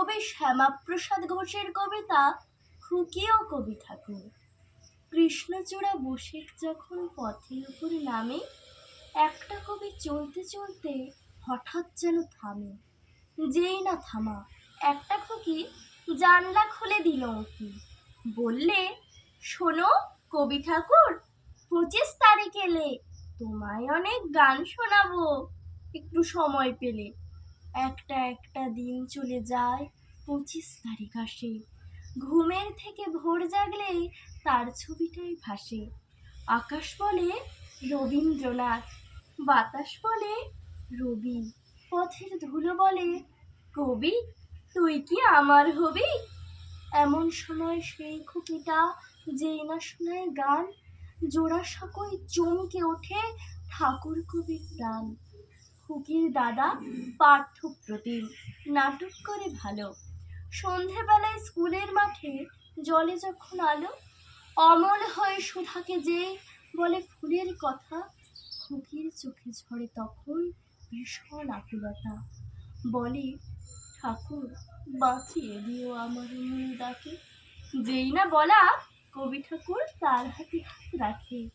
কবি শ্যামাপ্রসাদ ঘোষের কবিতা খুকি ও কবি ঠাকুর। কৃষ্ণচূড়া বসে যখন পথের উপর নামে, একটা কবি চলতে চলতে হঠাৎ যেন থামে। যেই না থামা, একটা খুকি জানলা খুলে দিল উঁকি। বললে, শোনো কবি ঠাকুর, 25 তারিখ এলে তোমায় অনেক গান শোনাবো, একটু সময় পেলে। একটা একটা দিন চলে যায়, 25 তারিখ আসে। ঘুমের থেকে ভোর জাগলেই তার ছবিটাই ভাসে। আকাশ বলে রবীন্দ্রনাথ, বাতাস বলে রবি, পথের ধুলো বলে কবি, তুই কি আমার হবি। এমন সময় সেই খুকিটা যেই না শোনায় গান, জোড়াসাঁকোয় চমকে ওঠে ঠাকুর কবির প্রাণ। খুকির দাদা পার্থপ্রতিম নাটক করে ভালো। সন্ধেবেলায় স্কুলের মাঠে জলে যখন আলো, অমল হয়ে সুধাকে যে বলে ফুলের কথা, খুকির চোখে ঝরে তখন ভীষণ আকুলতা। বলে, ঠাকুর বাঁচিয়ে দিও আমার মূল ডাকে। যেই না বলা, কবি ঠাকুর তার হাতে হাত রাখে।